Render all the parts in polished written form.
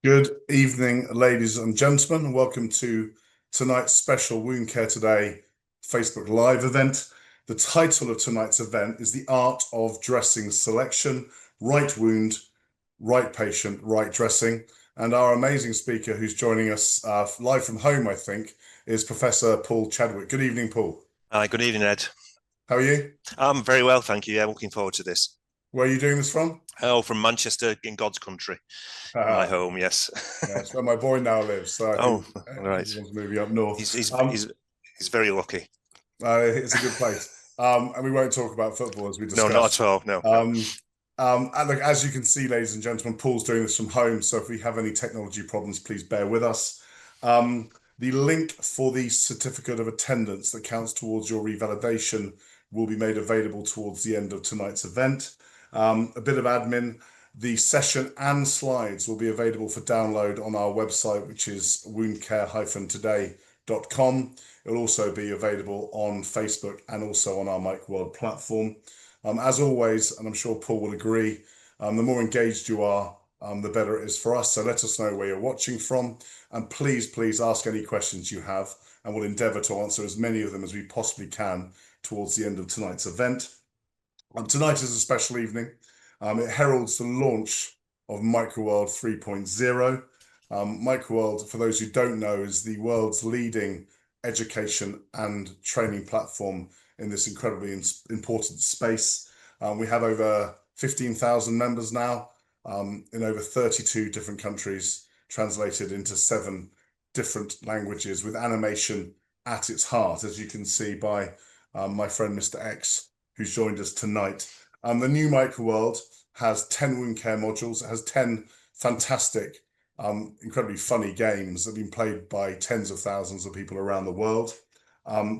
Good evening, ladies and gentlemen, and welcome to tonight's special Wound Care Today Facebook Live event. The title of tonight's event is The Art of Dressing Selection, Right Wound, Right Patient, Right Dressing. And our amazing speaker who's joining us live from home, I think, is Professor Paul Chadwick. Good evening, Paul. Hi, good evening, Ed. How are you? I'm very well, thank you. Yeah, looking forward to this. Where are you doing this from? Oh, from Manchester in God's country. My home, yes. That's where my boy now lives. So I think right. everyone's moving up north. He's very lucky. It's a good place. And we won't talk about football as we discussed. No, not at all. No. And look, as you can see, ladies and gentlemen, Paul's doing this from home. So if we have any technology problems, please bear with us. The link for the certificate of attendance that counts towards your revalidation will be made available towards the end of tonight's event. A bit of admin. The session and slides will be available for download on our website, which is woundcare-today.com. It'll also be available on Facebook and also on our Microworld platform. As always, and I'm sure Paul will agree, the more engaged you are, the better it is for us. So let us know where you're watching from. And please ask any questions you have, and we'll endeavour to answer as many of them as we possibly can towards the end of tonight's event. Tonight is a special evening. It heralds the launch of Microworld 3.0. Microworld, for those who don't know, is the world's leading education and training platform in this incredibly important space. We have over 15,000 members now in over 32 different countries, translated into 7 different languages, with animation at its heart, as you can see by my friend Mr. X, who's joined us tonight. The new Microworld has 10 wound care modules. It has 10 fantastic, incredibly funny games that have been played by tens of thousands of people around the world.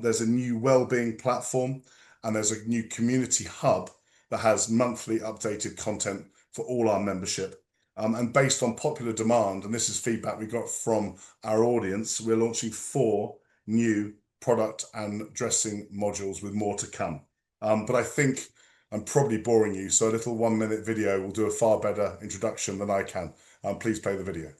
There's a new wellbeing platform, and there's a new community hub that has monthly updated content for all our membership. And based on popular demand, and this is feedback we got from our audience, we're launching 4 new product and dressing modules with more to come. But I think I'm probably boring you, so a little 1-minute video will do a far better introduction than I can. Please play the video.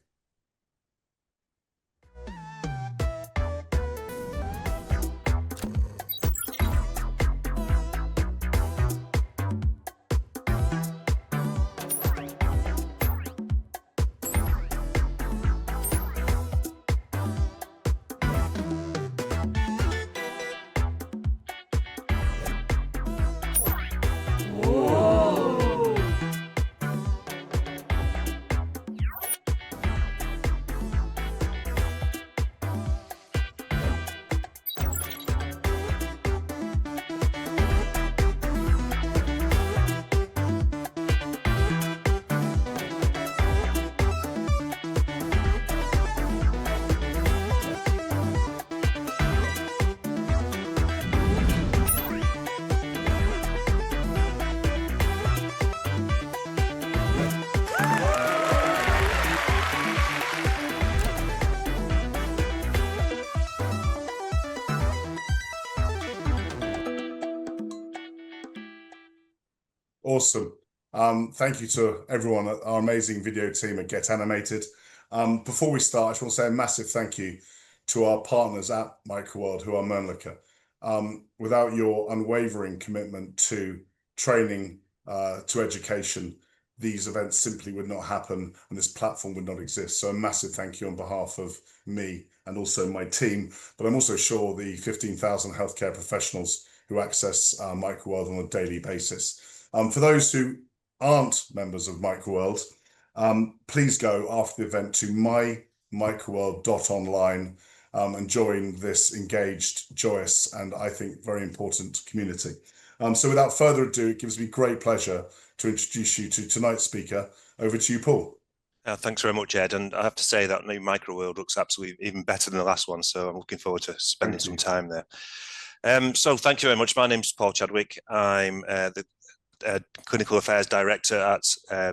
Awesome. Thank you to everyone at our amazing video team at Get Animated. Before we start, I just want to say a massive thank you to our partners at Microworld, who are Mölnlycke. Without your unwavering commitment to training, to education, these events simply would not happen and this platform would not exist. So a massive thank you on behalf of me and also my team, but I'm also sure the 15,000 healthcare professionals who access Microworld on a daily basis. For those who aren't members of Microworld, please go after the event to mymicroworld.online and join this engaged, joyous, and I think very important community. So without further ado, it gives me great pleasure to introduce you to tonight's speaker. Over to you, Paul. Thanks very much, Ed. And I have to say that new Microworld looks absolutely even better than the last one. So I'm looking forward to spending some time there. So thank you very much. My name's Paul Chadwick. I'm the Clinical Affairs Director at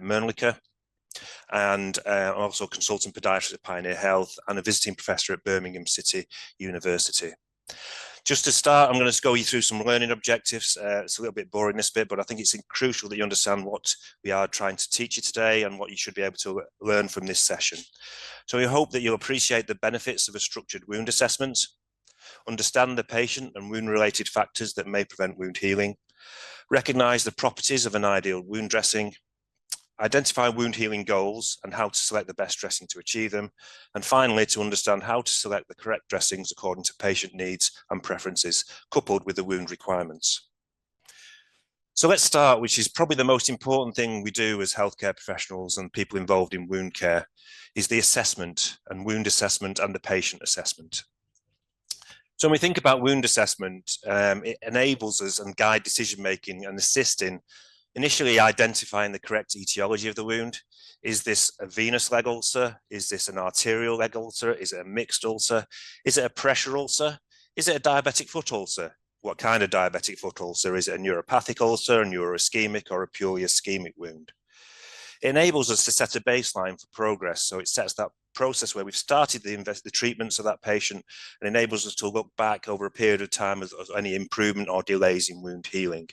Mölnlycke, and I'm also a consultant podiatrist at Pioneer Health and a visiting professor at Birmingham City University. Just to start, I'm going to go you through some learning objectives. It's a little bit boring this bit, but I think it's crucial that you understand what we are trying to teach you today and what you should be able to learn from this session. So we hope that you'll appreciate the benefits of a structured wound assessment, understand the patient and wound-related factors that may prevent wound healing, recognize the properties of an ideal wound dressing, identify wound healing goals and how to select the best dressing to achieve them, and finally to understand how to select the correct dressings according to patient needs and preferences, coupled with the wound requirements. So let's start, which is probably the most important thing we do as healthcare professionals and people involved in wound care, is the assessment and wound assessment and the patient assessment. So when we think about wound assessment, it enables us and guide decision-making and assist in initially identifying the correct etiology of the wound. Is this a venous leg ulcer? Is this an arterial leg ulcer? Is it a mixed ulcer? Is it a pressure ulcer? Is it a diabetic foot ulcer? What kind of diabetic foot ulcer? Is it a neuropathic ulcer, a neuroischemic, or a purely ischemic wound? It enables us to set a baseline for progress. So it sets that process where we've started the treatments of that patient and enables us to look back over a period of time of any improvement or delays in wound healing.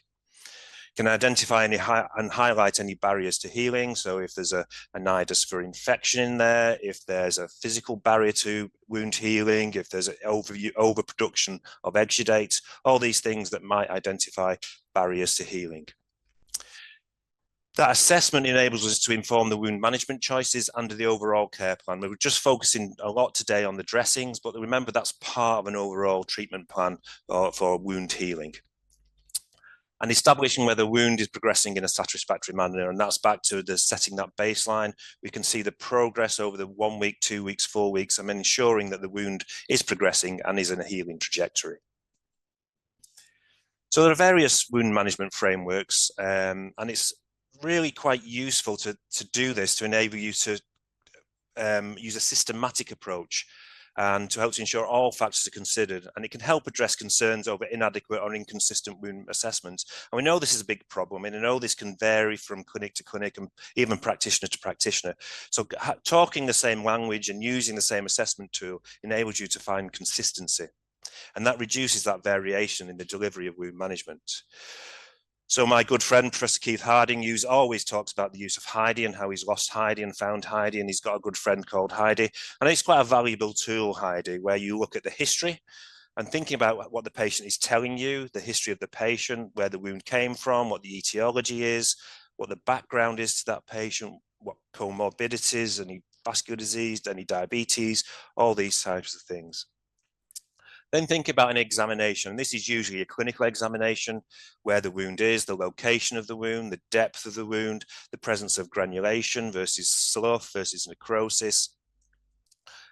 Can identify and highlight any barriers to healing. So if there's a nidus for infection in there, if there's a physical barrier to wound healing, if there's an overproduction of exudates, all these things that might identify barriers to healing. That assessment enables us to inform the wound management choices under the overall care plan. We were just focusing a lot today on the dressings, but remember that's part of an overall treatment plan for wound healing. And establishing whether the wound is progressing in a satisfactory manner, and that's back to the setting that baseline. We can see the progress over the 1 week, 2 weeks, 4 weeks, and ensuring that the wound is progressing and is in a healing trajectory. So there are various wound management frameworks, and it's really quite useful to do this to enable you to use a systematic approach and to help to ensure all factors are considered, and it can help address concerns over inadequate or inconsistent wound assessments. And we know this is a big problem, and I know this can vary from clinic to clinic and even practitioner to practitioner. So talking the same language and using the same assessment tool enables you to find consistency, and that reduces that variation in the delivery of wound management. So my good friend, Professor Keith Harding, always talks about the use of Heidi and how he's lost Heidi and found Heidi, and he's got a good friend called Heidi. And it's quite a valuable tool, Heidi, where you look at the history and thinking about what the patient is telling you, the history of the patient, where the wound came from, what the etiology is, what the background is to that patient, what comorbidities, any vascular disease, any diabetes, all these types of things. Then think about an examination. This is usually a clinical examination where the wound is, the location of the wound, the depth of the wound, the presence of granulation versus slough versus necrosis,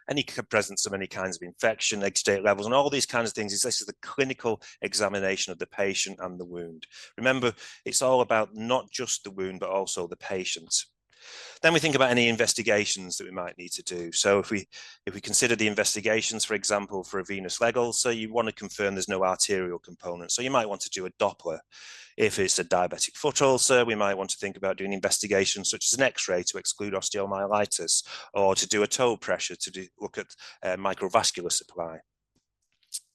any presence of any kinds of infection, exudate levels, and all these kinds of things. This is the clinical examination of the patient and the wound. Remember, it's all about not just the wound, but also the patient. Then we think about any investigations that we might need to do. So if we consider the investigations, for example, for a venous leg ulcer, you want to confirm there's no arterial component. So you might want to do a Doppler. If it's a diabetic foot ulcer, we might want to think about doing investigations such as an X-ray to exclude osteomyelitis, or to do a toe pressure to look at microvascular supply.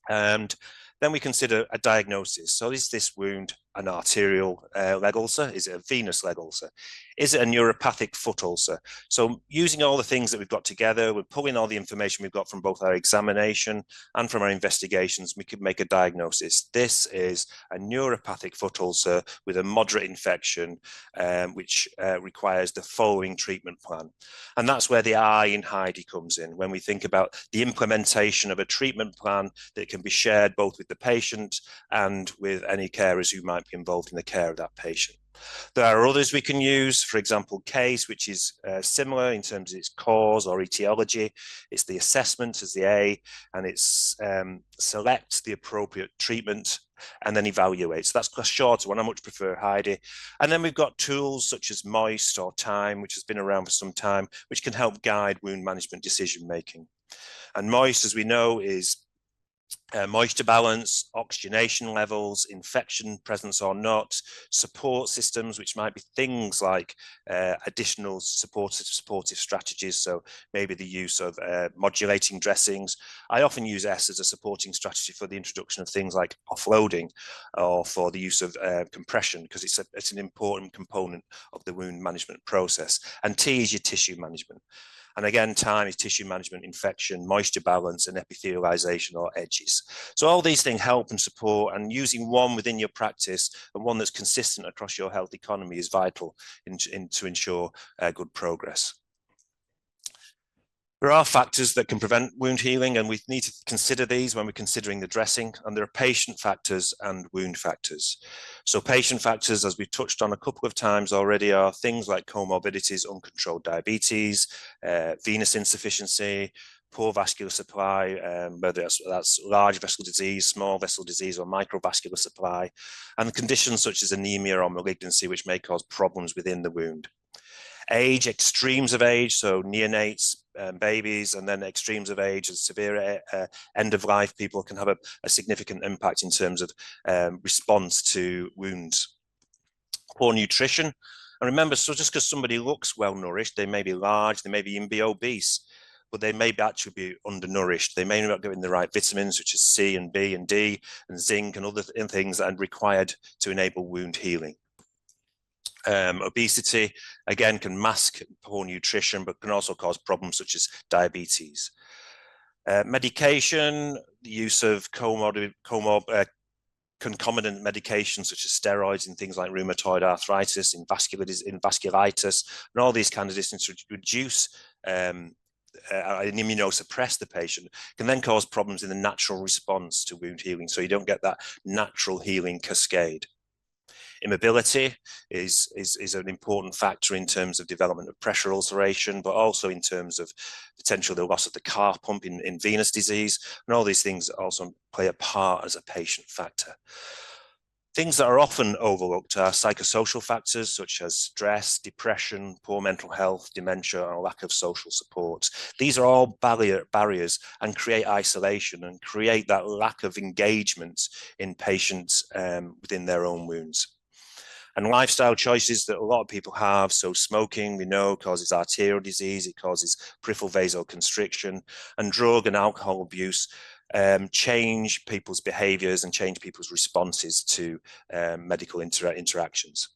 And then we consider a diagnosis. So is this wound an arterial leg ulcer? Is it a venous leg ulcer? Is it a neuropathic foot ulcer? So using all the things that we've got together, we're pulling all the information we've got from both our examination and from our investigations, we could make a diagnosis. This is a neuropathic foot ulcer with a moderate infection, which requires the following treatment plan. And that's where the I in Heidi comes in, when we think about the implementation of a treatment plan that can be shared both with the patient and with any carers who might be involved in the care of that patient. There are others we can use, for example, CASE, which is similar in terms of its cause or etiology. It's the assessment as the A, and it's select the appropriate treatment and then evaluate. So that's a shorter one. I much prefer Heidi. And then we've got tools such as MOIST or TIME, which has been around for some time, which can help guide wound management decision making. And MOIST, as we know, is Moisture balance, oxygenation levels, infection presence or not, support systems, which might be things like additional supportive strategies. So maybe the use of modulating dressings. I often use S as a supporting strategy for the introduction of things like offloading or for the use of compression, because it's an important component of the wound management process. And T is your tissue management. And again, time is tissue management, infection, moisture balance, and epithelialization or edges. So all these things help and support, and using one within your practice and one that's consistent across your health economy is vital to ensure good progress. There are factors that can prevent wound healing, and we need to consider these when we're considering the dressing, and there are patient factors and wound factors. So patient factors, as we touched on a couple of times already, are things like comorbidities, uncontrolled diabetes, venous insufficiency, poor vascular supply, whether that's large vessel disease, small vessel disease, or microvascular supply, and conditions such as anemia or malignancy, which may cause problems within the wound. Age, extremes of age, so neonates, babies, and then extremes of age and severe end of life people can have a significant impact in terms of response to wounds. Poor nutrition. And remember, so just because somebody looks well nourished, they may be large, they may even be obese, but they may actually be undernourished. They may not get in the right vitamins, such as C and B and D and zinc and other things that are required to enable wound healing. Obesity, again, can mask poor nutrition, but can also cause problems such as diabetes. Medication, the use of concomitant medications such as steroids in things like rheumatoid arthritis, in vasculitis, and all these kind of things to reduce and immunosuppress the patient can then cause problems in the natural response to wound healing. So you don't get that natural healing cascade. Immobility is an important factor in terms of development of pressure ulceration, but also in terms of potential the loss of the calf pump in venous disease. And all these things also play a part as a patient factor. Things that are often overlooked are psychosocial factors such as stress, depression, poor mental health, dementia, and a lack of social support. These are all barriers and create isolation and create that lack of engagement in patients within their own wounds. And lifestyle choices that a lot of people have, so smoking, we know, causes arterial disease, it causes peripheral vasoconstriction, and drug and alcohol abuse change people's behaviors and change people's responses to medical interactions.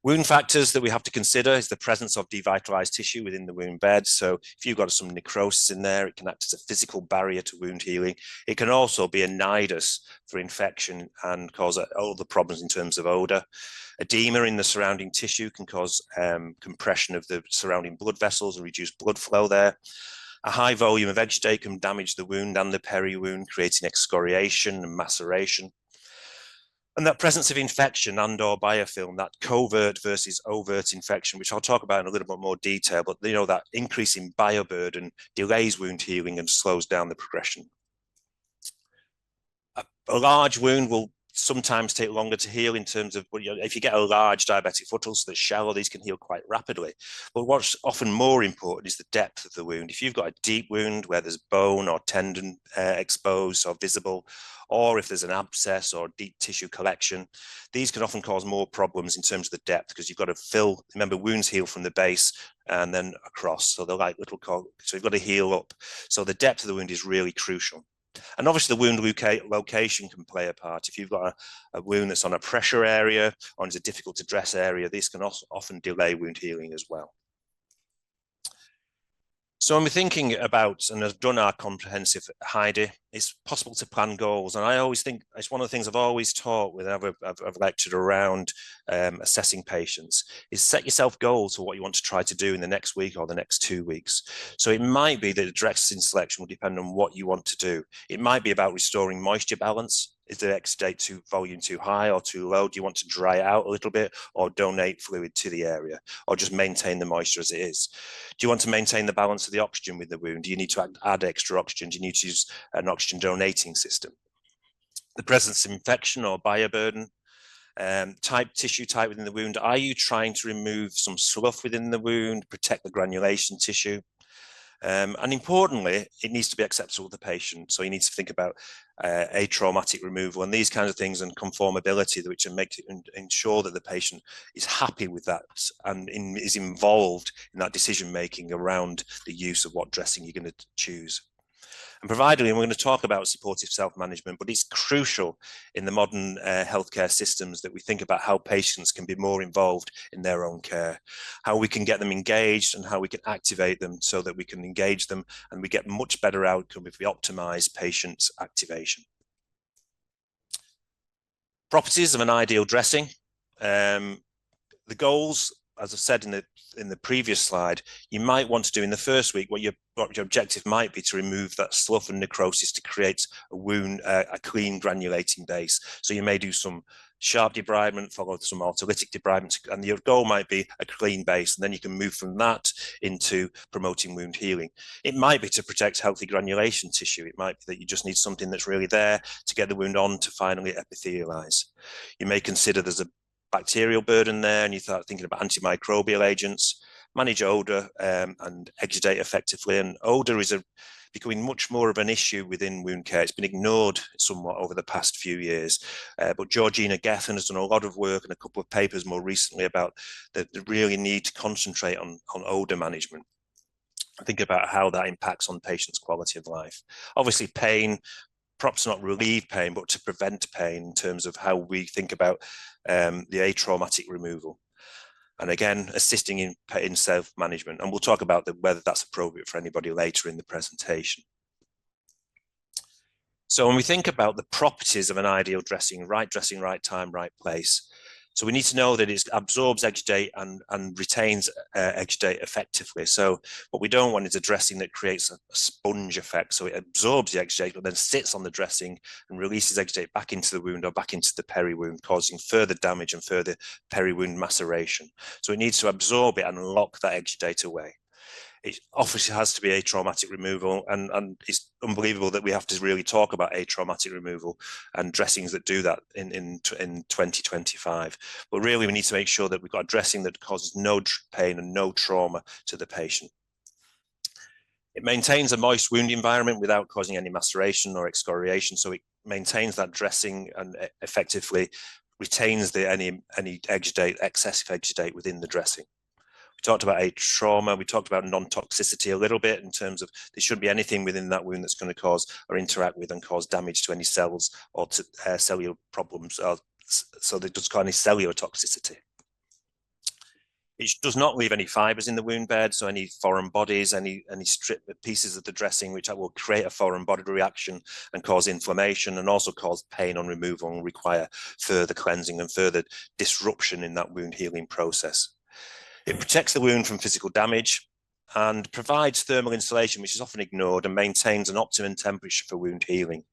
Wound factors that we have to consider is the presence of devitalized tissue within the wound bed. So if you've got some necrosis in there, it can act as a physical barrier to wound healing. It can also be a nidus for infection and cause other problems in terms of odor. Edema in the surrounding tissue can cause compression of the surrounding blood vessels and reduce blood flow there. A high volume of exudate can damage the wound and the peri-wound, creating excoriation and maceration. And that presence of infection and or biofilm, that covert versus overt infection, which I'll talk about in a little bit more detail, but you know, that increase in bioburden delays wound healing and slows down the progression. A large wound will sometimes take longer to heal in terms of, if you get a large diabetic foot ulcer that's shallow, these can heal quite rapidly. But what's often more important is the depth of the wound. If you've got a deep wound where there's bone or tendon exposed or visible, or if there's an abscess or deep tissue collection, these can often cause more problems in terms of the depth, because you've got to fill, remember, wounds heal from the base and then across. So they're like little, so you've got to heal up. So the depth of the wound is really crucial. And obviously the wound location can play a part. If you've got a wound that's on a pressure area or is a difficult to dress area, this can also often delay wound healing as well. So when we're thinking about and have done our comprehensive HIDE, it's possible to plan goals. And I always think it's one of the things I've always taught whenever I've lectured around assessing patients is set yourself goals for what you want to try to do in the next week or the next 2 weeks. So it might be that the dressing selection will depend on what you want to do. It might be about restoring moisture balance. Is the exudate volume too high or too low? Do you want to dry it out a little bit or donate fluid to the area, or just maintain the moisture as it is? Do you want to maintain the balance of the oxygen with the wound? Do you need to add extra oxygen? Do you need to use an oxygen donating system? The presence of infection or bioburden, tissue type within the wound. Are you trying to remove some slough within the wound, protect the granulation tissue? And importantly, it needs to be acceptable to the patient. So you need to think about atraumatic removal and these kinds of things, and conformability, which make it ensure that the patient is happy with that and is involved in that decision making around the use of what dressing you're going to choose. And provided, and we're going to talk about supportive self-management, but it's crucial in the modern healthcare systems that we think about how patients can be more involved in their own care, how we can get them engaged and how we can activate them so that we can engage them and we get much better outcome if we optimize patients' activation. Properties of an ideal dressing. The goals, as I said in the previous slide, you might want to do in the first week what your objective might be to remove that slough and necrosis to create a wound, a clean granulating base. So you may do some sharp debridement, followed some autolytic debridement, and your goal might be a clean base, and then you can move from that into promoting wound healing. It might be to protect healthy granulation tissue. It might be that you just need something that's really there to get the wound on to finally epithelialize. You may consider there's a bacterial burden there, and you start thinking about antimicrobial agents, manage odor and exudate effectively. And odor is becoming much more of an issue within wound care. It's been ignored somewhat over the past few years, but Georgina Gethin has done a lot of work and a couple of papers more recently about the really need to concentrate on odor management. Think about how that impacts on patients' quality of life. Obviously, pain, perhaps not relieve pain, but to prevent pain in terms of how we think about the atraumatic removal. And again, assisting in self-management. And we'll talk about whether that's appropriate for anybody later in the presentation. So when we think about the properties of an ideal dressing, right time, right place. So we need to know that it absorbs exudate and retains exudate effectively. So what we don't want is a dressing that creates a sponge effect. So it absorbs the exudate, but then sits on the dressing and releases exudate back into the wound or back into the peri-wound, causing further damage and further peri-wound maceration. So it needs to absorb it and lock that exudate away. It obviously has to be atraumatic removal, and it's unbelievable that we have to really talk about atraumatic removal and dressings that do that in 2025. But really, we need to make sure that we've got a dressing that causes no pain and no trauma to the patient. It maintains a moist wound environment without causing any maceration or excoriation, so it maintains that dressing and effectively retains any exudate, excessive exudate within the dressing. We talked about trauma. We talked about non-toxicity a little bit in terms of there shouldn't be anything within that wound that's going to cause or interact with and cause damage to any cells or to cellular problems, so that it doesn't cause any cellular toxicity. It does not leave any fibers in the wound bed, so any foreign bodies, any strip pieces of the dressing which will create a foreign body reaction and cause inflammation and also cause pain on removal and require further cleansing and further disruption in that wound healing process. It protects the wound from physical damage and provides thermal insulation, which is often ignored, and maintains an optimum temperature for wound healing.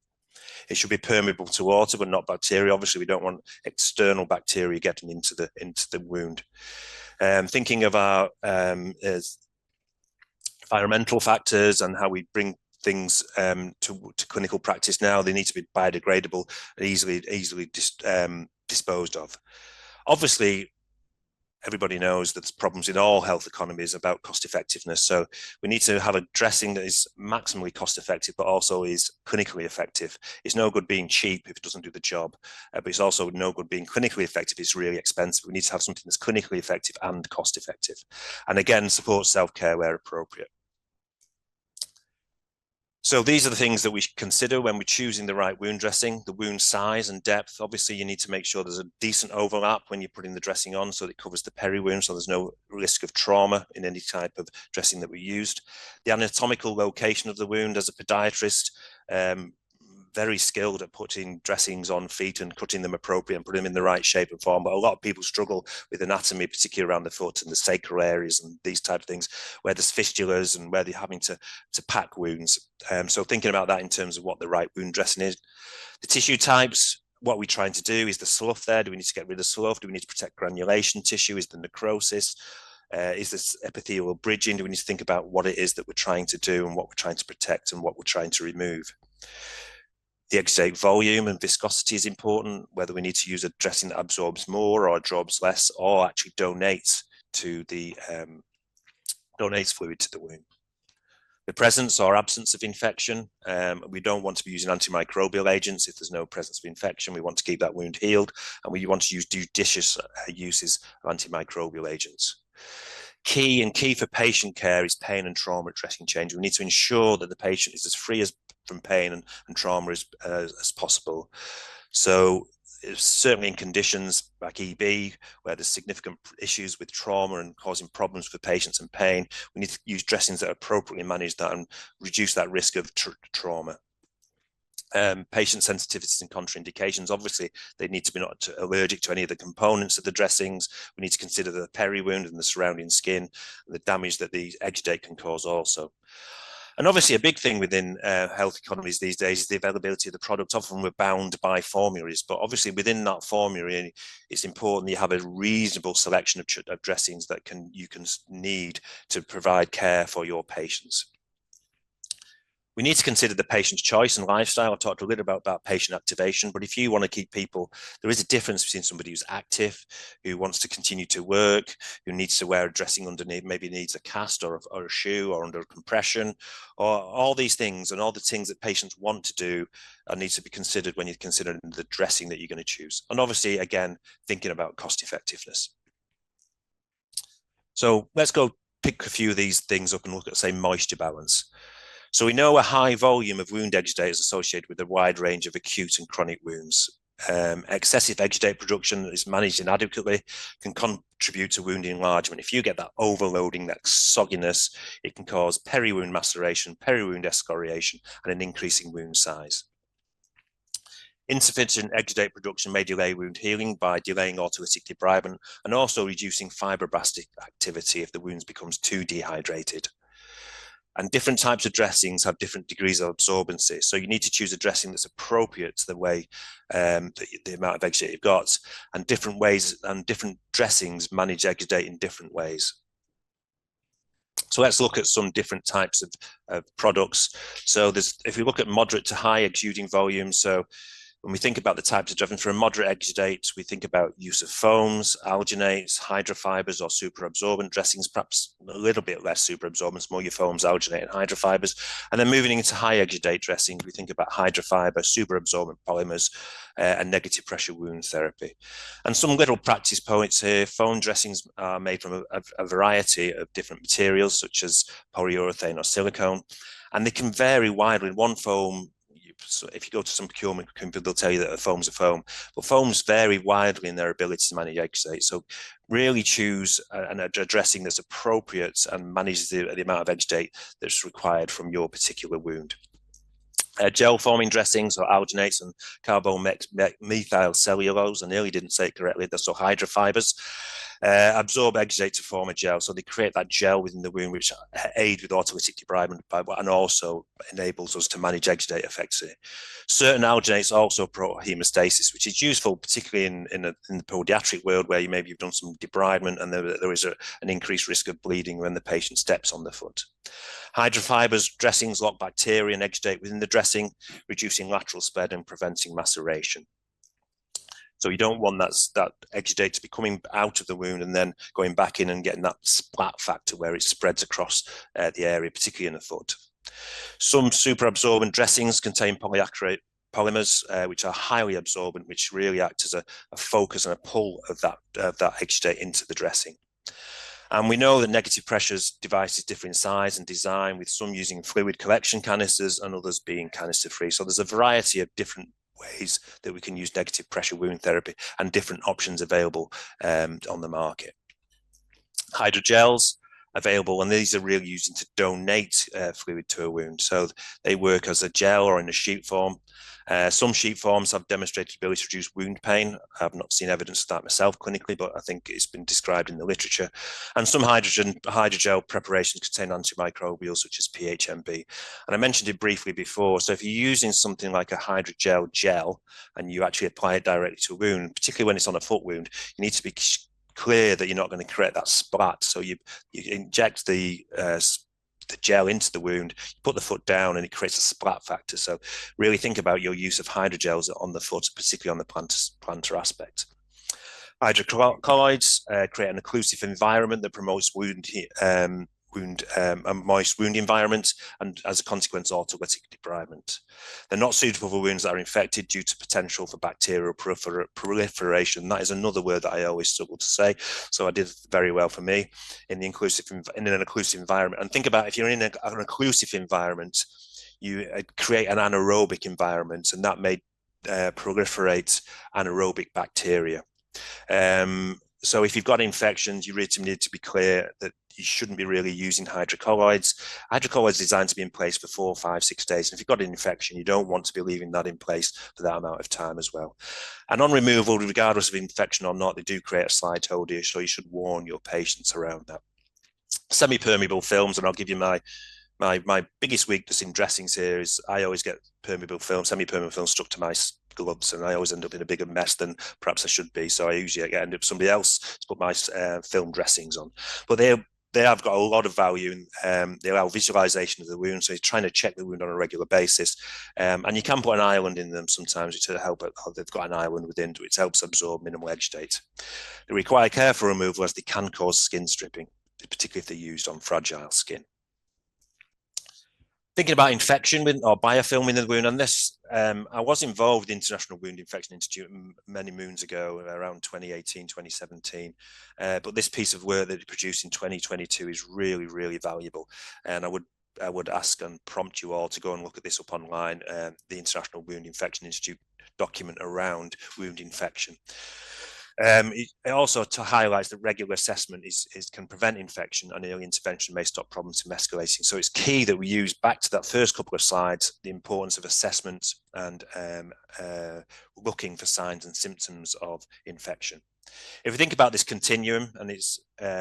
It should be permeable to water, but not bacteria. Obviously, we don't want external bacteria getting into the wound. Thinking of our environmental factors and how we bring things to clinical practice now, they need to be biodegradable and easily disposed of. Obviously, everybody knows that there's problems in all health economies about cost effectiveness. So we need to have a dressing that is maximally cost effective, but also is clinically effective. It's no good being cheap if it doesn't do the job, but it's also no good being clinically effective if it's really expensive. We need to have something that's clinically effective and cost effective. And again, support self-care where appropriate. So these are the things that we consider when we're choosing the right wound dressing: the wound size and depth. Obviously, you need to make sure there's a decent overlap when you're putting the dressing on so that it covers the peri-wound, so there's no risk of trauma in any type of dressing that we used. The anatomical location of the wound. As a podiatrist, very skilled at putting dressings on feet and cutting them appropriate and putting them in the right shape and form. But a lot of people struggle with anatomy, particularly around the foot and the sacral areas and these type of things, where there's fistulas and where they're having to pack wounds. So thinking about that in terms of what the right wound dressing is. The tissue types, what we're trying to do is the slough there. Do we need to get rid of slough? Do we need to protect granulation tissue? Is the necrosis? Is this epithelial bridging? Do we need to think about what it is that we're trying to do and what we're trying to protect and what we're trying to remove? The exudate volume and viscosity is important, whether we need to use a dressing that absorbs more or absorbs less, or actually donates fluid to the wound. The presence or absence of infection. We don't want to be using antimicrobial agents if there's no presence of infection. We want to keep that wound healed, and we want to use judicious uses of antimicrobial agents. Key for patient care is pain and trauma at dressing change. We need to ensure that the patient is as free from pain and trauma as possible. So certainly in conditions like EB, where there's significant issues with trauma and causing problems for patients and pain, we need to use dressings that appropriately manage that and reduce that risk of trauma. Patient sensitivities and contraindications. Obviously, they need to be not allergic to any of the components of the dressings. We need to consider the peri-wound and the surrounding skin, and the damage that the exudate can cause also. And obviously, a big thing within health economies these days is the availability of the product. Often we're bound by formularies, but obviously within that formulary, it's important that you have a reasonable selection of dressings that you can need to provide care for your patients. We need to consider the patient's choice and lifestyle. I talked a little about patient activation, but if you want to keep people, there is a difference between somebody who's active, who wants to continue to work, who needs to wear a dressing underneath, maybe needs a cast or a shoe or under a compression, or all these things and all the things that patients want to do needs to be considered when you're considering the dressing that you're going to choose. And obviously, again, thinking about cost effectiveness. So let's go pick a few of these things up and look at, say, moisture balance. So we know a high volume of wound exudate is associated with a wide range of acute and chronic wounds. Excessive exudate production that is managed inadequately can contribute to wound enlargement. If you get that overloading, that sogginess, it can cause peri-wound maceration, peri-wound excoriation, and an increasing wound size. Insufficient exudate production may delay wound healing by delaying autolytic debridement and also reducing fibroblastic activity if the wound becomes too dehydrated. And different types of dressings have different degrees of absorbency. So you need to choose a dressing that's appropriate to the way, the amount of exudate you've got, and different ways and different dressings manage exudate in different ways. So let's look at some different types of products. So if we look at moderate to high exuding volumes, so when we think about the types of dressings for a moderate exudate, we think about use of foams, alginates, hydrofibers, or superabsorbent dressings, perhaps a little bit less superabsorbents, more your foams, alginate, and hydrofibers. And then moving into high exudate dressings, we think about hydrofiber, superabsorbent polymers, and negative pressure wound therapy. And some little practice points here: foam dressings are made from a variety of different materials, such as polyurethane or silicone, and they can vary widely. One foam, so if you go to some procurement, they'll tell you that a foam's a foam, but foams vary widely in their ability to manage exudate. So really choose a dressing that's appropriate and manages the amount of exudate that's required from your particular wound. Gel forming dressings or alginates and carbomethyl cellulose, I nearly didn't say it correctly, they're so hydrofibers, absorb exudate to form a gel. So they create that gel within the wound, which aid with autolytic debridement and also enables us to manage exudate effectively. Certain alginates also promote hemostasis, which is useful, particularly in the podiatric world, where maybe you've done some debridement and there is an increased risk of bleeding when the patient steps on the foot. Hydrofibers dressings lock bacteria and exudate within the dressing, reducing lateral spread and preventing maceration. So you don't want that exudate to be coming out of the wound and then going back in and getting that splat factor where it spreads across the area, particularly in the foot. Some superabsorbent dressings contain polyacrylate polymers, which are highly absorbent, which really act as a focus and a pull of that exudate into the dressing. And we know that negative pressures devices differ in size and design, with some using fluid collection canisters and others being canister free. So there's a variety of different ways that we can use negative pressure wound therapy and different options available on the market. Hydrogels available, and these are really using to donate fluid to a wound. So they work as a gel or in a sheet form. Some sheet forms have demonstrated ability to reduce wound pain. I've not seen evidence of that myself clinically, but I think it's been described in the literature. And some hydrogel preparations contain antimicrobials such as PHMB. And I mentioned it briefly before. So if you're using something like a hydrogel gel and you actually apply it directly to a wound, particularly when it's on a foot wound, you need to be clear that you're not going to create that splat. So you inject the gel into the wound, you put the foot down, and it creates a splat factor. So really think about your use of hydrogels on the foot, particularly on the plantar aspect. Hydrocolloids create an occlusive environment that promotes wound a moist wound environment, and as a consequence, autolytic debridement. They're not suitable for wounds that are infected due to potential for bacterial proliferation. That is another word that I always struggle to say. So I did very well for me in an inclusive environment. And think about if you're in an inclusive environment, you create an anaerobic environment, and that may proliferate anaerobic bacteria. So if you've got infections, you really need to be clear that you shouldn't be really using hydrocolloids. Hydrocolloids are designed to be in place for 4, 5, 6 days. And if you've got an infection, you don't want to be leaving that in place for that amount of time as well. And on removal, regardless of infection or not, they do create a slide toe dish, so you should warn your patients around that. Semi-permeable films, and I'll give you my biggest weakness in dressings here is I always get semi-permeable film stuck to my gloves, and I always end up in a bigger mess than perhaps I should be. So I usually end up somebody else to put my film dressings on. But they have got a lot of value, and they allow visualization of the wound. So you're trying to check the wound on a regular basis. And you can put an island in them sometimes to help it. They've got an island within, which helps absorb minimal edge date. They require careful removal as they can cause skin stripping, particularly if they're used on fragile skin. Thinking about infection or biofilm in the wound, and this, I was involved with the International Wound Infection Institute many moons ago, around 2018, 2017. But this piece of work that it produced in 2022 is really, really valuable. And I would ask and prompt you all to go and look at this up online, the International Wound Infection Institute document around wound infection. It also highlights that regular assessment can prevent infection, and early intervention may stop problems from escalating. So it's key that we use, back to that first couple of slides, the importance of assessment and looking for signs and symptoms of infection. If we think about this continuum, and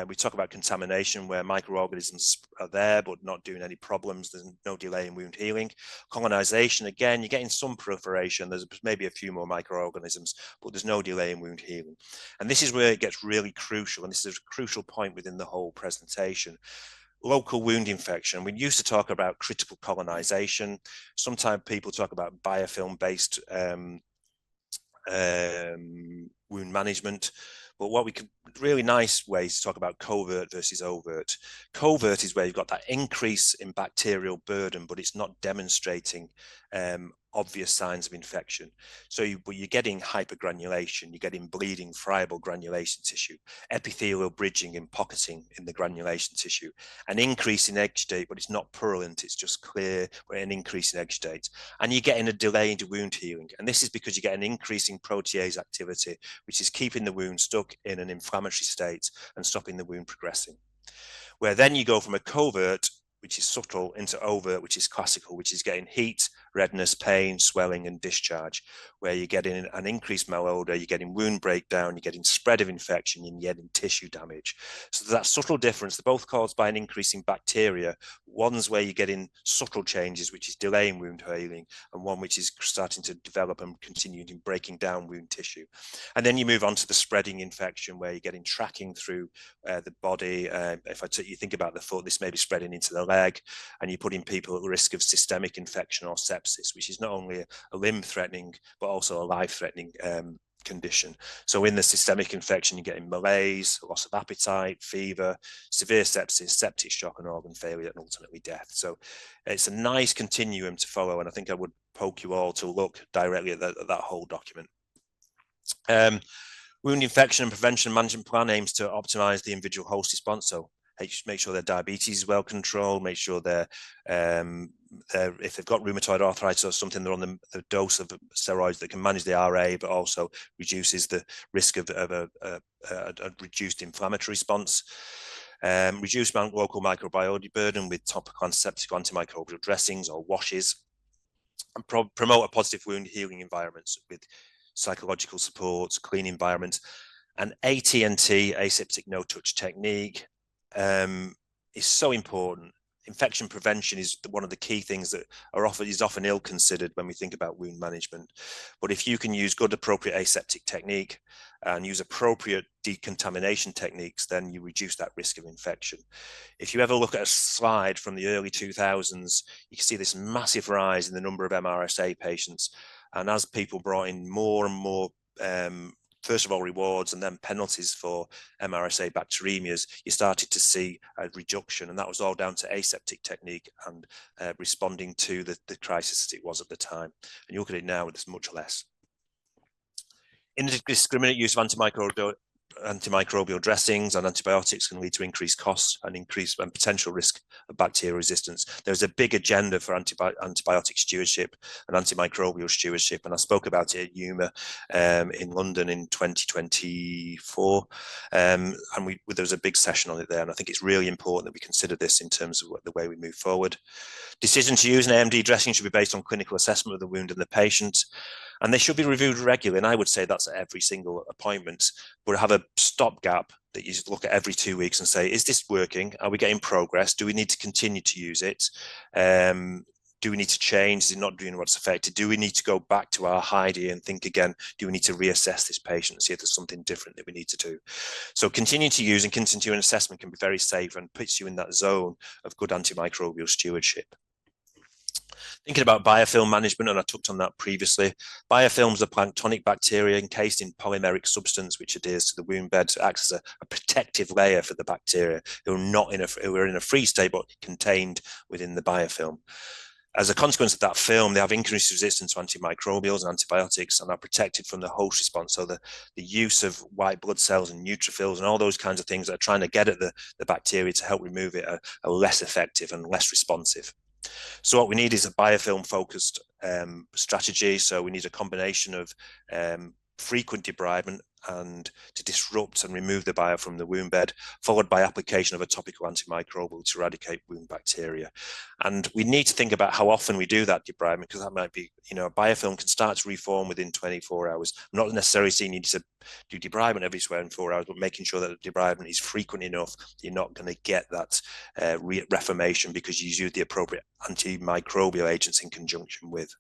we talk about contamination where microorganisms are there but not doing any problems, there's no delay in wound healing. Colonization, again, you're getting some proliferation, there's maybe a few more microorganisms, but there's no delay in wound healing. And this is where it gets really crucial, and this is a crucial point within the whole presentation. Local wound infection. We used to talk about critical colonization. Sometimes people talk about biofilm-based wound management, but what we could really nice ways to talk about covert versus overt. Covert is where you've got that increase in bacterial burden, but it's not demonstrating obvious signs of infection. So you're getting hypergranulation, you're getting bleeding, friable granulation tissue, epithelial bridging and pocketing in the granulation tissue, an increase in edge date, but it's not purulent, it's just clear, but an increase in edge date. And you're getting a delay into wound healing. And this is because you get an increase in protease activity, which is keeping the wound stuck in an inflammatory state and stopping the wound progressing. Where then you go from a covert, which is subtle, into overt, which is classical, which is getting heat, redness, pain, swelling, and discharge, where you're getting an increased malodor, you're getting wound breakdown, you're getting spread of infection, and you're getting tissue damage. So that subtle difference, they're both caused by an increase in bacteria. One's where you're getting subtle changes, which is delaying wound healing, and one which is starting to develop and continuing in breaking down wound tissue. And then you move on to the spreading infection, where you're getting tracking through the body. If you think about the foot, this may be spreading into the leg, and you're putting people at risk of systemic infection or sepsis, which is not only a limb-threatening, but also a life-threatening condition. So in the systemic infection, you're getting malaise, loss of appetite, fever, severe sepsis, septic shock, and organ failure, and ultimately death. So it's a nice continuum to follow, and I think I would poke you all to look directly at that whole document. Wound infection and prevention management plan aims to optimize the individual host response. So make sure their diabetes is well controlled, make sure they're if they've got rheumatoid arthritis or something, they're on the dose of steroids that can manage the RA, but also reduces the risk of a reduced inflammatory response. Reduce local microbiota burden with topical antiseptic antimicrobial dressings or washes, and promote a positive wound healing environments with psychological support, clean environments, and AT&T, aseptic no-touch technique, is so important. Infection prevention is one of the key things that is often ill considered when we think about wound management. But if you can use good, appropriate aseptic technique and use appropriate decontamination techniques, then you reduce that risk of infection. If you ever look at a slide from the early 2000s, you can see this massive rise in the number of MRSA patients. And as people brought in more and more first of all, rewards and then penalties for MRSA bacteremias, you started to see a reduction, and that was all down to aseptic technique and responding to the crisis as it was at the time. And you look at it now, there's much less. Indiscriminate use of antimicrobial dressings and antibiotics can lead to increased costs and potential risk of bacterial resistance. There's a big agenda for antibiotic stewardship and antimicrobial stewardship, and I spoke about it at UMA in London in 2024, and there was a big session on it there, and I think it's really important that we consider this in terms of the way we move forward. Decision to use an AMD dressing should be based on clinical assessment of the wound and the patient, and they should be reviewed regularly, and I would say that's at every single appointment, but have a stopgap that you look at every 2 weeks and say, is this working? Are we getting progress? Do we need to continue to use it? Do we need to change? Is it not doing what's affected? Do we need to go back to our HIDE and think again, do we need to reassess this patient and see if there's something different that we need to do? So continuing to use and continuing assessment can be very safe and puts you in that zone of good antimicrobial stewardship. Thinking about biofilm management, and I touched on that previously. Biofilms are planktonic bacteria encased in polymeric substance which adheres to the wound bed, acts as a protective layer for the bacteria who are in a free state but contained within the biofilm. As a consequence of that film, they have increased resistance to antimicrobials and antibiotics and are protected from the host response. So the use of white blood cells and neutrophils and all those kinds of things that are trying to get at the bacteria to help remove it are less effective and less responsive. So what we need is a biofilm-focused strategy. So we need a combination of frequent debridement and to disrupt and remove the biofilm from the wound bed, followed by application of a topical antimicrobial to eradicate wound bacteria. And we need to think about how often we do that debridement, because that might be, a biofilm can start to reform within 24 hours. I'm not necessarily saying you need to do debridement every 24 hours, but making sure that the debridement is frequent enough, you're not going to get that reformation because you use the appropriate antimicrobial agents in conjunction with.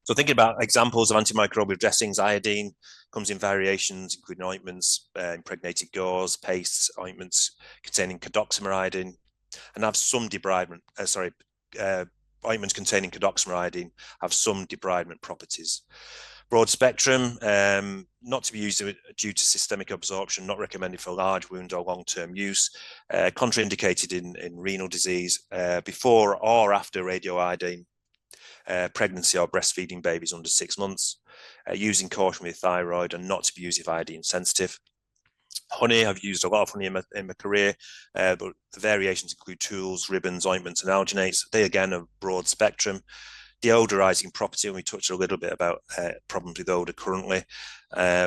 So thinking about examples of antimicrobial dressings, iodine comes in variations, including ointments, impregnated gauze, pastes, ointments containing cadoximar iodine, and have some debridement, ointments containing cadoximar iodine have some debridement properties. Broad spectrum, not to be used due to systemic absorption, not recommended for large wounds or long-term use, contraindicated in renal disease, before or after radioiodine, pregnancy or breastfeeding babies under 6 months, using caution with thyroid, and not to be used if iodine sensitive. Honey, I've used a lot of honey in my career, but the variations include tools, ribbons, ointments, and alginates. They again are broad spectrum. Deodorizing property, and we touched a little bit about problems with odor currently,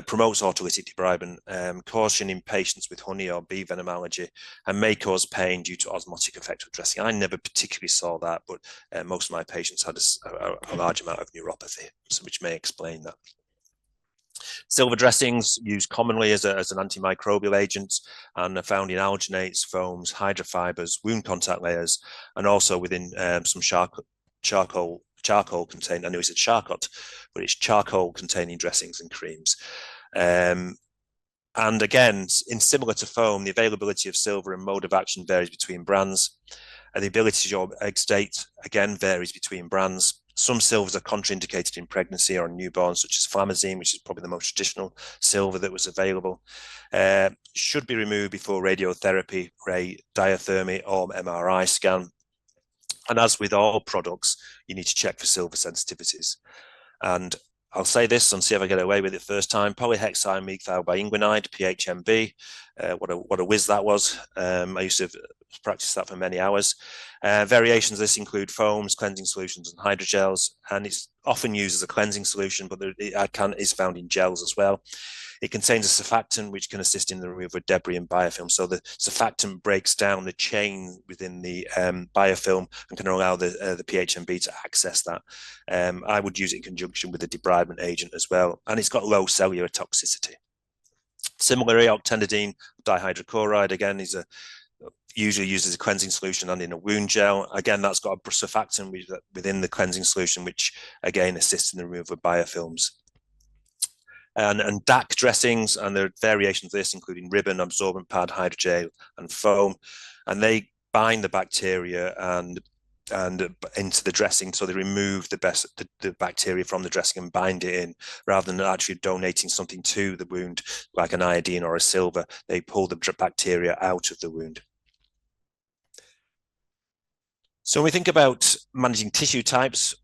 promotes autolytic debridement, caution in patients with honey or bee venom allergy, and may cause pain due to osmotic effect of dressing. I never particularly saw that, but most of my patients had a large amount of neuropathy, which may explain that. Silver dressings used commonly as an antimicrobial agent and are found in alginates, foams, hydrofibers, wound contact layers, and also within some charcoal containing, I know it's a charcot, but it's charcoal containing dressings and creams. And again, similar to foam, the availability of silver and mode of action varies between brands. And the ability to exudate, again, varies between brands. Some silvers are contraindicated in pregnancy or newborn, such as flamazine, which is probably the most traditional silver that was available. Should be removed before radiotherapy, diathermy, or MRI scan. And as with all products, you need to check for silver sensitivities. And I'll say this and see if I get away with it first time. Polyhexyl methylbienguanide, PHMB. What a whiz that was. I used to practice that for many hours. Variations of this include foams, cleansing solutions, and hydrogels. And it's often used as a cleansing solution, but it is found in gels as well. It contains a surfactant which can assist in the removal of debris and biofilm. So the surfactant breaks down the chain within the biofilm and can allow the PHMB to access that. I would use it in conjunction with a debridement agent as well. And it's got low cellular toxicity. Similarly, octendidine dihydrochloride, again, is usually used as a cleansing solution and in a wound gel. Again, that's got a surfactant within the cleansing solution, which again assists in the removal of biofilms. And DAC dressings, and there are variations of this, including ribbon, absorbent pad, hydrogel, and foam. And they bind the bacteria and into the dressing, so they remove the bacteria from the dressing and bind it in, rather than actually donating something to the wound like an iodine or a silver. They pull the bacteria out of the wound. So when we think about managing tissue types,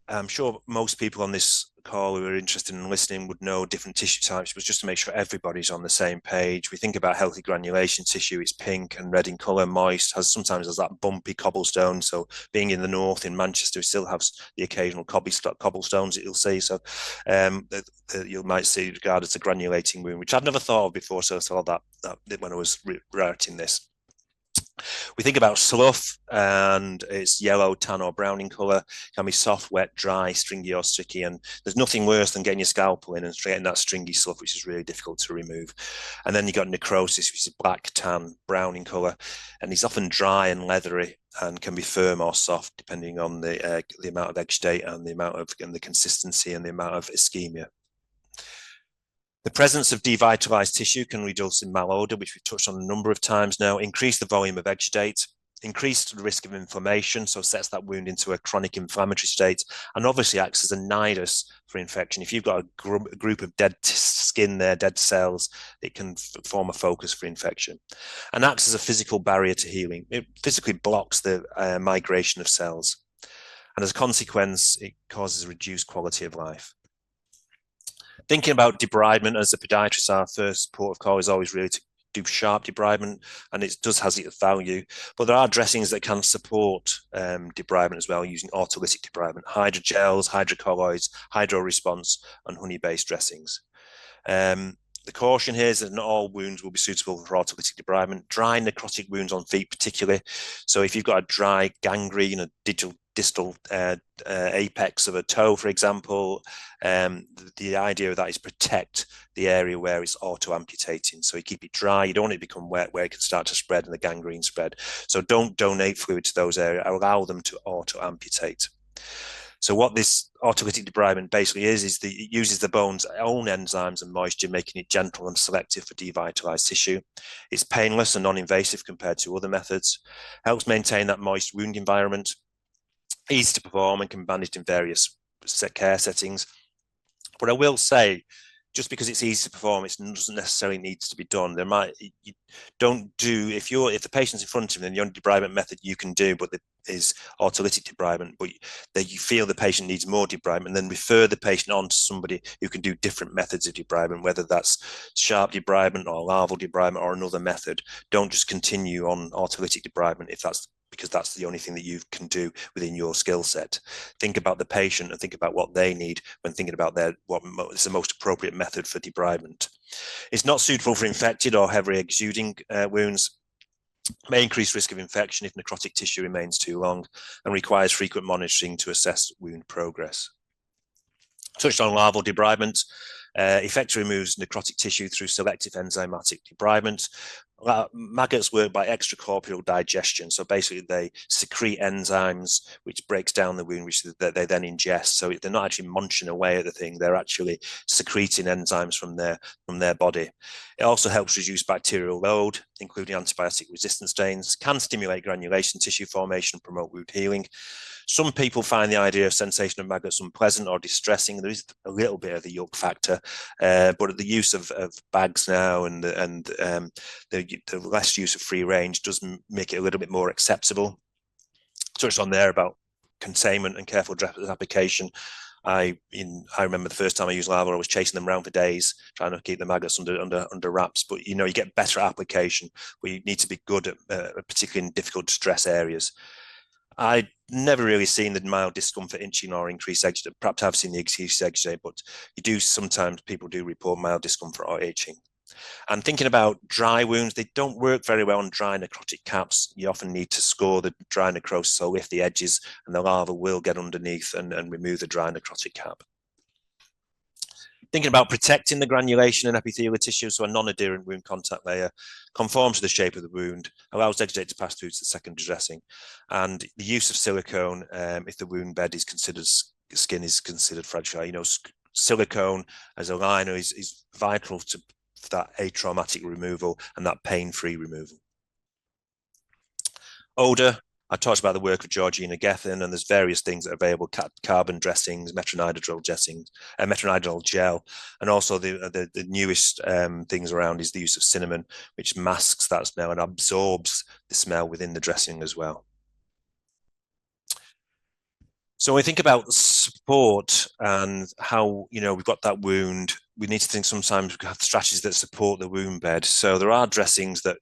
I'm sure most people on this call who are interested in listening would know different tissue types, but just to make sure everybody's on the same page, we think about healthy granulation tissue. It's pink and red in colour, moist, sometimes has that bumpy cobblestone. So being in the north, in Manchester, we still have the occasional cobblestones that you'll see. So you might see regarded as a granulating wound, which I've never thought of before. So I saw that when I was writing this. We think about slough, and it's yellow, tan, or brown in colour. It can be soft, wet, dry, stringy, or sticky. And there's nothing worse than getting your scalpel in and getting that stringy slough, which is really difficult to remove. And then you've got necrosis, which is black, tan, brown in colour. And it's often dry and leathery and can be firm or soft, depending on the amount of exudate and the consistency and the amount of ischemia. The presence of devitalized tissue can result in malodor, which we've touched on a number of times now, increase the volume of exudate, increase the risk of inflammation, so sets that wound into a chronic inflammatory state, and obviously acts as a nidus for infection. If you've got a group of dead skin there, dead cells, it can form a focus for infection, and acts as a physical barrier to healing. It physically blocks the migration of cells, and as a consequence, it causes a reduced quality of life. Thinking about debridement, as a podiatrist, our first port of call is always really to do sharp debridement, and it does has its value. But there are dressings that can support debridement as well, using autolytic debridement, hydrogels, hydrocolloids, hydroresponse, and honey-based dressings. The caution here is that not all wounds will be suitable for autolytic debridement. Dry necrotic wounds on feet particularly. So if you've got a dry gangrene, a distal apex of a toe, for example, the idea of that is protect the area where it's auto-amputating. So you keep it dry. You don't want it to become wet where it can start to spread and the gangrene spread. So don't donate fluid to those areas. Allow them to auto-amputate. So what this autolytic debridement basically is it uses the bone's own enzymes and moisture, making it gentle and selective for devitalized tissue. It's painless and non-invasive compared to other methods, helps maintain that moist wound environment, easy to perform, and can be managed in various care settings. But I will say, just because it's easy to perform, it doesn't necessarily need to be done. If the patient's in front of you, then the only debridement method you can do is autolytic debridement, but you feel the patient needs more debridement, then refer the patient on to somebody who can do different methods of debridement, whether that's sharp debridement or larval debridement or another method. Don't just continue on autolytic debridement because that's the only thing that you can do within your skill set. Think about the patient and think about what they need when thinking about what is the most appropriate method for debridement. It's not suitable for infected or heavily exuding wounds. May increase risk of infection if necrotic tissue remains too long, and requires frequent monitoring to assess wound progress. Touched on larval debridement. Effectively removes necrotic tissue through selective enzymatic debridement. Maggots work by extracorporeal digestion. So basically they secrete enzymes, which breaks down the wound, which they then ingest. So they're not actually munching away at the thing. They're actually secreting enzymes from their body. It also helps reduce bacterial load, including antibiotic resistant stains, can stimulate granulation tissue formation and promote wound healing. Some people find the idea of sensation of maggots unpleasant or distressing. There is a little bit of the yuck factor, but the use of bags now and the less use of free range does make it a little bit more acceptable. Touched on there about containment and careful application. I remember the first time I used larval, I was chasing them around for days, trying to keep the maggots under wraps. But you get better application, but you need to be good at particularly in difficult to stress areas. I never really seen the mild discomfort, itching, or increased exudate. Perhaps I've seen the increased exudate, but sometimes people do report mild discomfort or itching. And thinking about dry wounds, they don't work very well on dry necrotic caps. You often need to score the dry necrosis, so lift the edges, and the larva will get underneath and remove the dry necrotic cap. Thinking about protecting the granulation and epithelial tissue, so a non-adherent wound contact layer conforms to the shape of the wound, allows exudate to pass through to the secondary dressing, and the use of silicone if the wound bed is considered, skin is considered fragile. Silicone as a liner is vital for that atraumatic removal and that pain-free removal. Odor, I talked about the work of Georgina Gethin, and there's various things that are available: carbon dressings, metronidazole dressings, metronidazole gel, and also the newest things around is the use of cinnamon, which masks that smell and absorbs the smell within the dressing as well. So when we think about support and how, we've got that wound, we need to think sometimes we have strategies that support the wound bed. So there are dressings that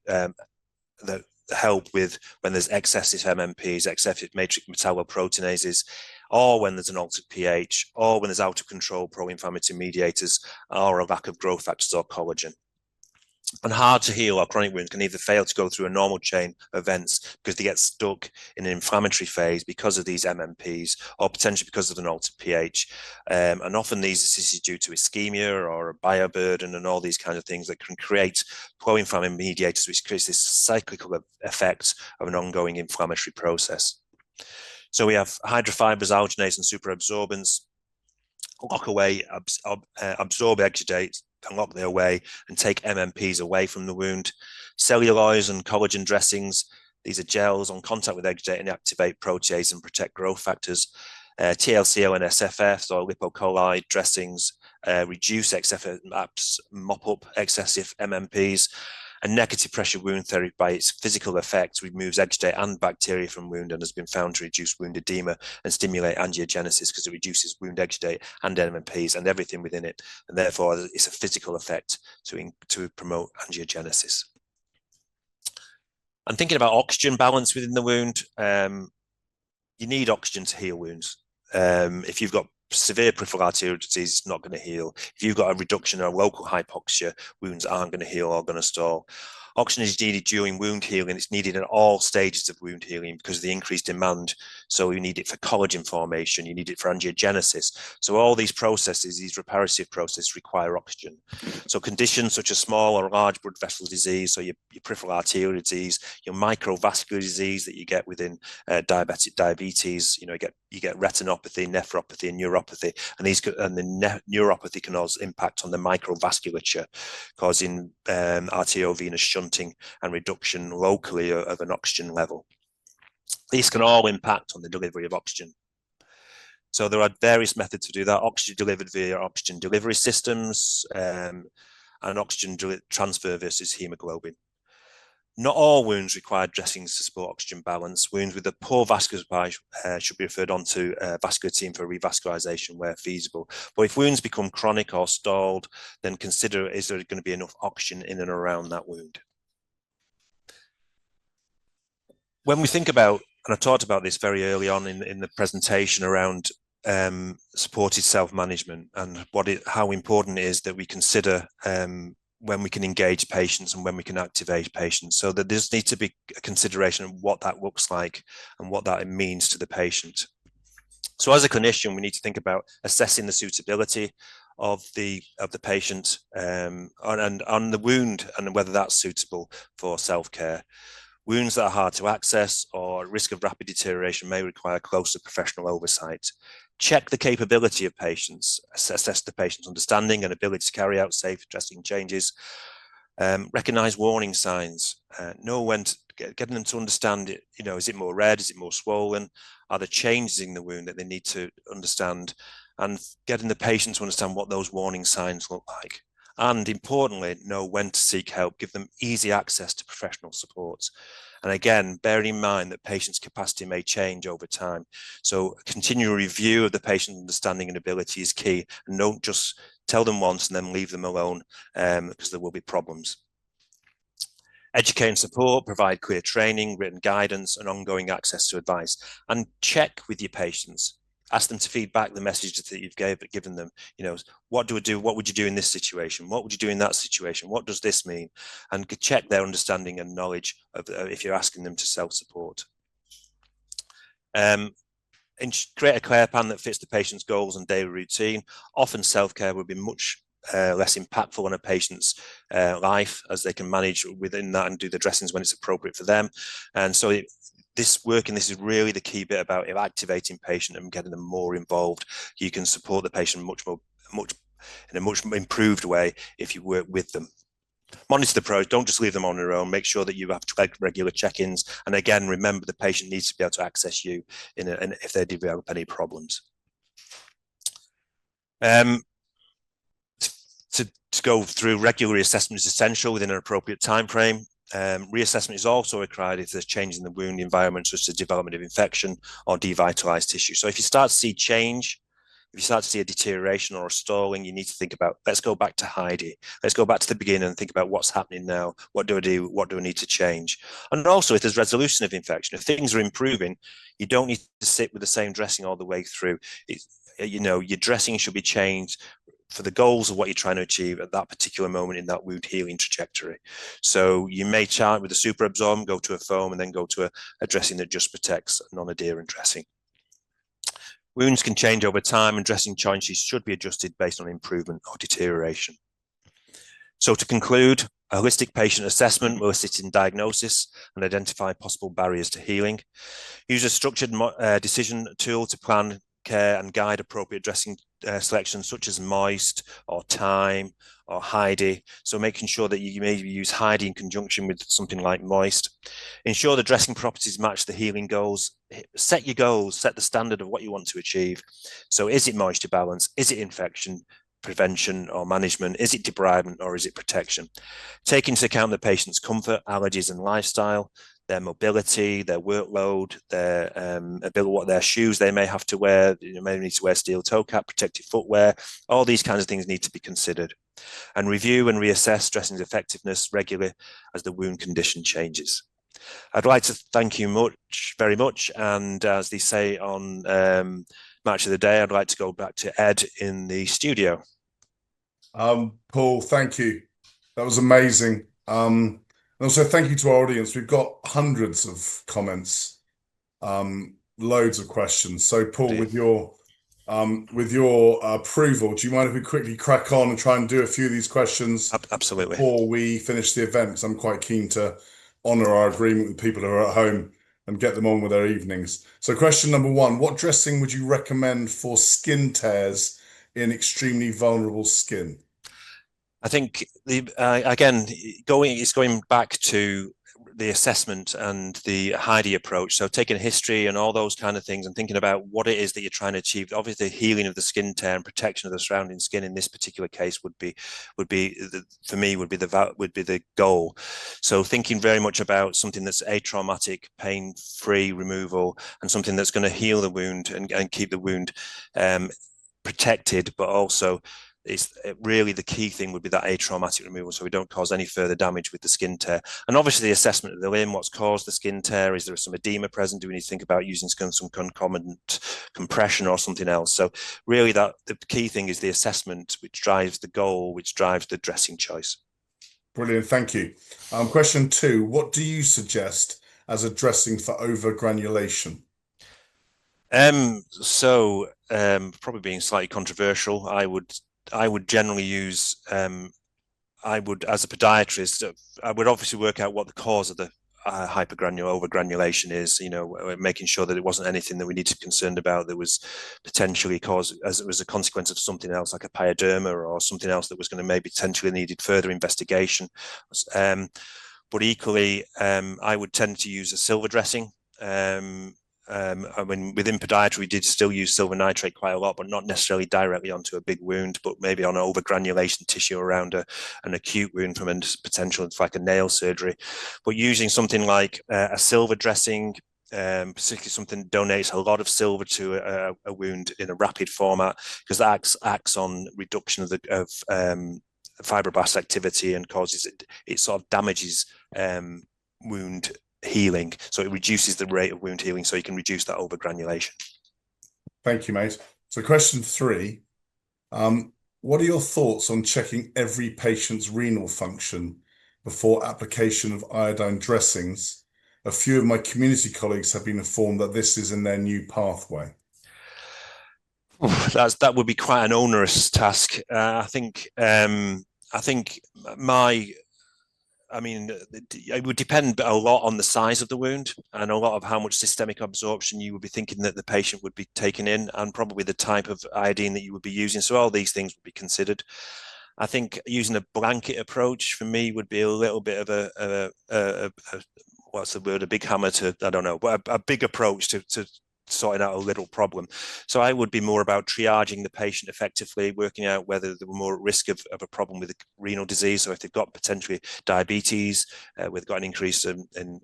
help with when there's excessive MMPs, excessive matrix metalloproteinases, or when there's an altered pH, or when there's out of control pro-inflammatory mediators, or a lack of growth factors or collagen. And hard to heal or chronic wounds can either fail to go through a normal chain of events because they get stuck in an inflammatory phase because of these MMPs, or potentially because of an altered pH. And often this is due to ischemia or a bioburden and all these kinds of things that can create pro-inflammatory mediators, which creates this cyclical effect of an ongoing inflammatory process. So we have hydrofibers, alginates, and superabsorbents lock away, absorb exudates, can lock their way and take MMPs away from the wound. Celluloids and collagen dressings, these are gels on contact with exudate and activate protease and protect growth factors. TLCO and SFFs or lipocolloid dressings reduce XFF, mop up excessive MMPs. And negative pressure wound therapy, by its physical effect, removes exudate and bacteria from wound and has been found to reduce wound edema and stimulate angiogenesis because it reduces wound exudate and MMPs and everything within it. And therefore, it's a physical effect to promote angiogenesis. And thinking about oxygen balance within the wound, you need oxygen to heal wounds. If you've got severe peripheral arterial disease, it's not going to heal. If you've got a reduction or local hypoxia, wounds aren't going to heal or going to stall. Oxygen is needed during wound healing. It's needed in all stages of wound healing because of the increased demand. So you need it for collagen formation, you need it for angiogenesis. So all these processes, these reparative processes, require oxygen. So conditions such as small or large blood vessel disease, so your peripheral arterial disease, your microvascular disease that you get within diabetes, you get retinopathy, nephropathy, and neuropathy, and the neuropathy can also impact on the microvasculature, causing arteriovenous shunting and reduction locally of an oxygen level. These can all impact on the delivery of oxygen. So there are various methods to do that: oxygen delivered via oxygen delivery systems, and oxygen transfer versus hemoglobin. Not all wounds require dressings to support oxygen balance. Wounds with a poor vascular supply should be referred on to a vascular team for revascularization where feasible. But if wounds become chronic or stalled, then consider, is there going to be enough oxygen in and around that wound? When we think about, and I talked about this very early on in the presentation around supported self-management and how important it is that we consider when we can engage patients and when we can activate patients. So that there needs to be a consideration of what that looks like and what that means to the patient. So as a clinician, we need to think about assessing the suitability of the patient and on the wound and whether that's suitable for self-care. Wounds that are hard to access or risk of rapid deterioration may require closer professional oversight. Check the capability of patients, assess the patient's understanding and ability to carry out safe dressing changes. Recognize warning signs, know when to getting them to understand it. Is it more red? Is it more swollen? Are there changes in the wound that they need to understand? And getting the patient to understand what those warning signs look like. And importantly, know when to seek help, give them easy access to professional support. And again, bearing in mind that patients' capacity may change over time. So a continual review of the patient's understanding and ability is key. And don't just tell them once and then leave them alone because there will be problems. Educate and support, provide clear training, written guidance, and ongoing access to advice. And check with your patients. Ask them to feed back the messages that you've given them. What do I do? What would you do in this situation? What would you do in that situation? What does this mean? And check their understanding and knowledge of if you're asking them to self-support. And create a care plan that fits the patient's goals and daily routine. Often self-care will be much less impactful on a patient's life, as they can manage within that and do the dressings when it's appropriate for them. And so this is really the key bit about activating patient and getting them more involved. You can support the patient in a much improved way if you work with them. Monitor the pros, don't just leave them on their own. Make sure that you have regular check-ins. And again, remember the patient needs to be able to access you if they develop any problems. To go through regular reassessment is essential within an appropriate time frame. Reassessment is also required if there's change in the wound environment, such as development of infection or devitalized tissue. So if you start to see change, if you start to see a deterioration or a stalling, you need to think about, let's go back to Heidi. Let's go back to the beginning and think about what's happening now. What do I do? What do I need to change? And also, if there's resolution of infection, if things are improving, you don't need to sit with the same dressing all the way through. Your dressing should be changed for the goals of what you're trying to achieve at that particular moment in that wound healing trajectory. So you may start with a super absorbent, go to a foam, and then go to a dressing that just protects, a non-adherent dressing. Wounds can change over time, and dressing choices should be adjusted based on improvement or deterioration. So to conclude, a holistic patient assessment will assist in diagnosis and identify possible barriers to healing. Use a structured decision tool to plan care and guide appropriate dressing selection, such as moist or thyme or Heidi. So making sure that you maybe use Heidi in conjunction with something like moist. Ensure the dressing properties match the healing goals. Set your goals, set the standard of what you want to achieve. So is it moisture balance? Is it infection prevention or management? Is it debridement or is it protection? Take into account the patient's comfort, allergies and lifestyle, their mobility, their workload, their ability, what their shoes they may have to wear. You may need to wear steel toe cap, protective footwear. All these kinds of things need to be considered. And review and reassess dressing's effectiveness regularly as the wound condition changes. I'd like to thank you very much. And as they say on Match of the Day, I'd like to go back to Ed in the studio. Paul, thank you. That was amazing. And also thank you to our audience. We've got hundreds of comments, loads of questions. So Paul, with your approval, do you mind if we quickly crack on and try and do a few of these questions? Absolutely. Before we finish the event, because I'm quite keen to honor our agreement with people who are at home and get them on with their evenings. So question number one, what dressing would you recommend for skin tears in extremely vulnerable skin? I think it's going back to the assessment and the Heidi approach. So taking history and all those kind of things and thinking about what it is that you're trying to achieve. Obviously, healing of the skin tear and protection of the surrounding skin in this particular case would be the goal. So thinking very much about something that's atraumatic, pain-free removal, and something that's going to heal the wound and keep the wound protected, but also really the key thing would be that atraumatic removal, so we don't cause any further damage with the skin tear. And obviously the assessment of the limb, what's caused the skin tear, is there some edema present? Do we need to think about using some concomitant compression or something else? So really the key thing is the assessment, which drives the goal, which drives the dressing choice. Brilliant, thank you. Question two, what do you suggest as a dressing for overgranulation? Probably being slightly controversial, I would generally use, as a podiatrist, I would obviously work out what the cause of the overgranulation is, making sure that it wasn't anything that we need to be concerned about that was potentially caused as it was a consequence of something else, like a pyoderma or something else that was going to maybe potentially needed further investigation. But equally, I would tend to use a silver dressing. I mean, within podiatry, we did still use silver nitrate quite a lot, but not necessarily directly onto a big wound, but maybe on overgranulation tissue around an acute wound from a potential, like a nail surgery. But using something like a silver dressing, particularly something that donates a lot of silver to a wound in a rapid format, because that acts on reduction of fibroblast activity and causes it sort of damages wound healing, so it reduces the rate of wound healing, so you can reduce that overgranulation. Thank you, mate. So question three, what are your thoughts on checking every patient's renal function before application of iodine dressings? A few of my community colleagues have been informed that this is in their new pathway. That would be quite an onerous task. I think it would depend a lot on the size of the wound and a lot of how much systemic absorption you would be thinking that the patient would be taking in, and probably the type of iodine that you would be using. So all these things would be considered. I think using a blanket approach for me would be a little bit of a what's the word? A big hammer to, I don't know, but a big approach to sorting out a little problem. So I would be more about triaging the patient effectively, working out whether they were more at risk of a problem with renal disease. So if they've got potentially diabetes, we've got an increase in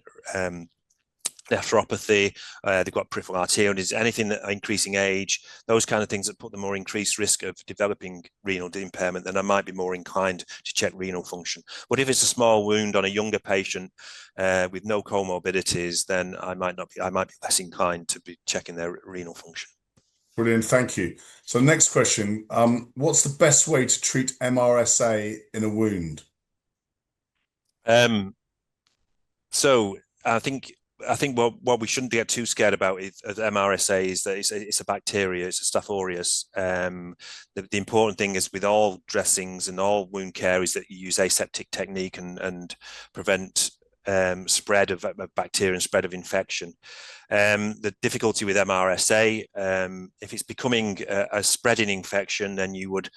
nephropathy, they've got peripheral arterial disease, anything that increasing age, those kind of things that put them more increased risk of developing renal impairment, then I might be more inclined to check renal function. But if it's a small wound on a younger patient with no comorbidities, then I might be less inclined to be checking their renal function. Brilliant, thank you. So next question, what's the best way to treat MRSA in a wound? So I think what we shouldn't get too scared about is MRSA is that it's a bacteria, it's a Staph aureus. The important thing is with all dressings and all wound care is that you use aseptic technique and prevent spread of bacteria and spread of infection. The difficulty with MRSA, if it's becoming a spreading infection, then you would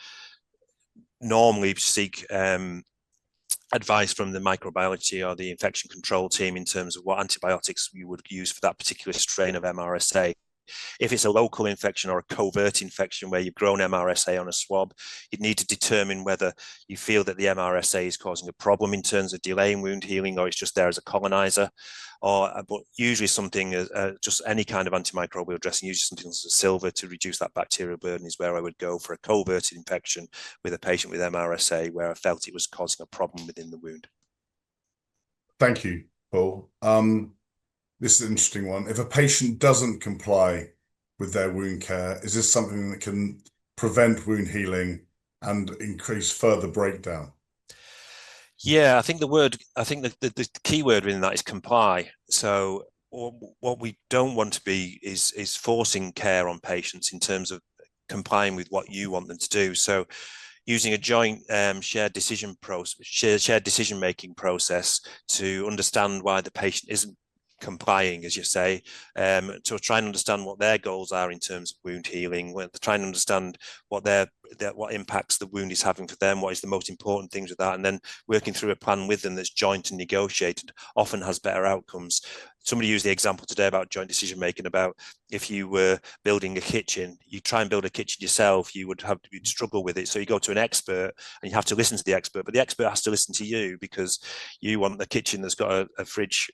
normally seek advice from the microbiology or the infection control team in terms of what antibiotics you would use for that particular strain of MRSA. If it's a local infection or a covert infection where you've grown MRSA on a swab, you'd need to determine whether you feel that the MRSA is causing a problem in terms of delaying wound healing, or it's just there as a colonizer. But usually something, just any kind of antimicrobial dressing, usually something as a silver to reduce that bacterial burden is where I would go for a covert infection with a patient with MRSA where I felt it was causing a problem within the wound. Thank you, Paul. This is an interesting one. If a patient doesn't comply with their wound care, is this something that can prevent wound healing and increase further breakdown? Yeah, I think the key word within that is comply. So what we don't want to be is forcing care on patients in terms of complying with what you want them to do. So using a joint shared decision making process to understand why the patient isn't complying, as you say, to try and understand what their goals are in terms of wound healing, to try and understand what impacts the wound is having for them, what is the most important things with that, and then working through a plan with them that's joint and negotiated often has better outcomes. Somebody used the example today about joint decision making, about if you were building a kitchen, you try and build a kitchen yourself, you'd struggle with it. So you go to an expert and you have to listen to the expert, but the expert has to listen to you because you want the kitchen that's got a fridge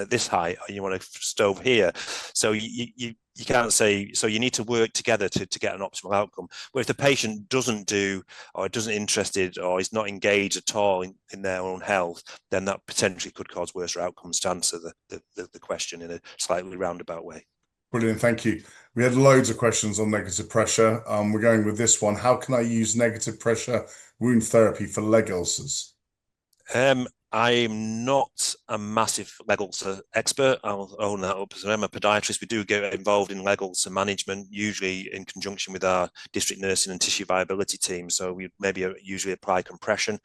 this height, or you want a stove here. So you can't say, so you need to work together to get an optimal outcome. But if the patient doesn't do, or isn't interested, or is not engaged at all in their own health, then that potentially could cause worse outcomes, to answer the question in a slightly roundabout way. Brilliant, thank you. We had loads of questions on negative pressure. We're going with this one. How can I use negative pressure wound therapy for leg ulcers? I'm not a massive leg ulcer expert. I'll own that up. So I'm a podiatrist. We do get involved in leg ulcer management, usually in conjunction with our district nursing and tissue viability team. So we maybe usually apply compression.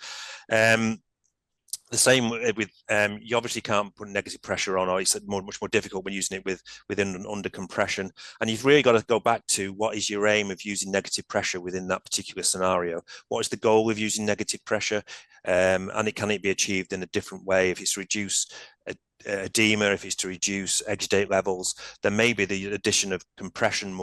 The same with, you obviously can't put negative pressure on, or it's much more difficult when using it within under compression. And you've really got to go back to what is your aim of using negative pressure within that particular scenario? What is the goal of using negative pressure? And can it be achieved in a different way? If it's to reduce edema, if it's to reduce exudate levels, then maybe the addition of compression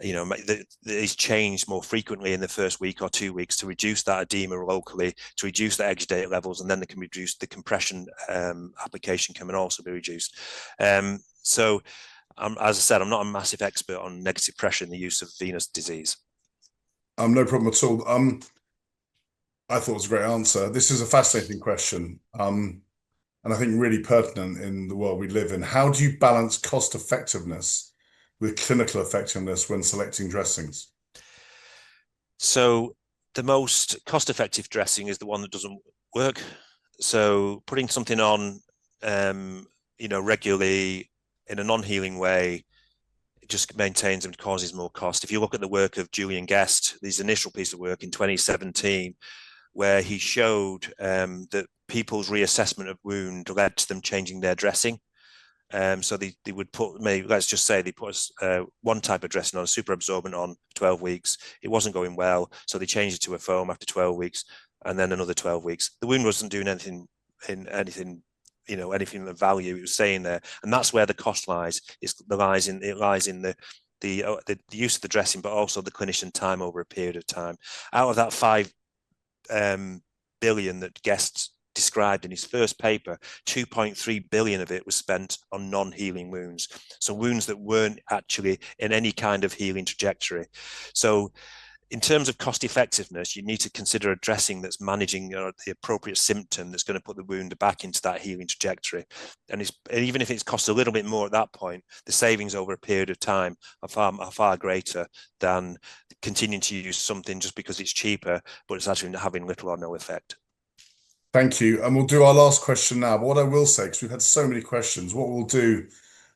is changed more frequently in the first week or 2 weeks to reduce that edema locally, to reduce the exudate levels, and then they can reduce the compression application can also be reduced. So as I said, I'm not a massive expert on negative pressure in the use of venous disease. No problem at all. I thought it was a great answer. This is a fascinating question, and I think really pertinent in the world we live in. How do you balance cost effectiveness with clinical effectiveness when selecting dressings? So the most cost-effective dressing is the one that doesn't work. So putting something on, regularly in a non-healing way, it just maintains and causes more cost. If you look at the work of Julian Guest, his initial piece of work in 2017, where he showed that people's reassessment of wound led to them changing their dressing. So they would put, maybe let's just say they put one type of dressing on, a super absorbent on 12 weeks. It wasn't going well, so they changed it to a foam after 12 weeks, and then another 12 weeks. The wound wasn't doing anything anything of value. It was staying there, and that's where the cost lies. It lies in the use of the dressing, but also the clinician time over a period of time. Out of that 5 billion that Guest described in his first paper, 2.3 billion of it was spent on non-healing wounds. So wounds that weren't actually in any kind of healing trajectory. So in terms of cost effectiveness, you need to consider a dressing that's managing the appropriate symptom that's going to put the wound back into that healing trajectory. And even if it costs a little bit more at that point, the savings over a period of time are far greater than continuing to use something just because it's cheaper, but it's actually having little or no effect. Thank you. And we'll do our last question now. But what I will say, because we've had so many questions, what we'll do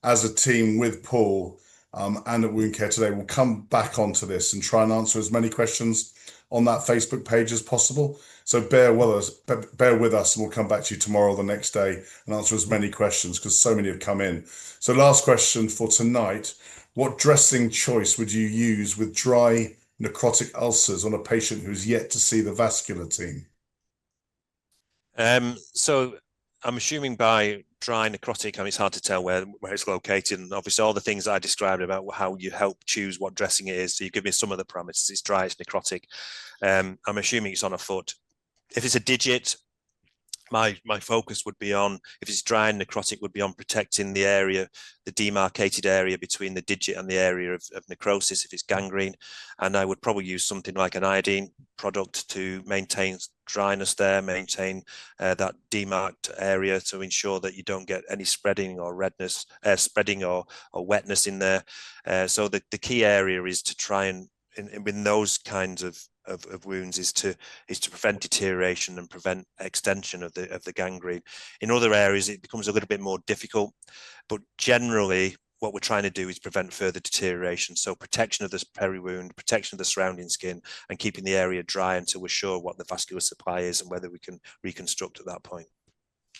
as a team with Paul and at Wound Care Today, we'll come back onto this and try and answer as many questions on that Facebook page as possible. So bear with us, and we'll come back to you tomorrow or the next day and answer as many questions, because so many have come in. So last question for tonight: what dressing choice would you use with dry necrotic ulcers on a patient who's yet to see the vascular team? So I'm assuming by dry necrotic, it's hard to tell where it's located, and obviously all the things I described about how you help choose what dressing it is. So you give me some of the parameters. It's dry, it's necrotic. I'm assuming it's on a foot. If it's a digit, my focus would be on, if it's dry and necrotic, would be on protecting the area, the demarcated area between the digit and the area of necrosis if it's gangrene. And I would probably use something like an iodine product to maintain dryness there, maintain that demarked area to ensure that you don't get any spreading or redness, spreading or wetness in there. So the key area is to try and, in those kinds of wounds, is to prevent deterioration and prevent extension of the gangrene. In other areas, it becomes a little bit more difficult, but generally, what we're trying to do is prevent further deterioration. So protection of the peri-wound, protection of the surrounding skin, and keeping the area dry until we're sure what the vascular supply is and whether we can reconstruct at that point.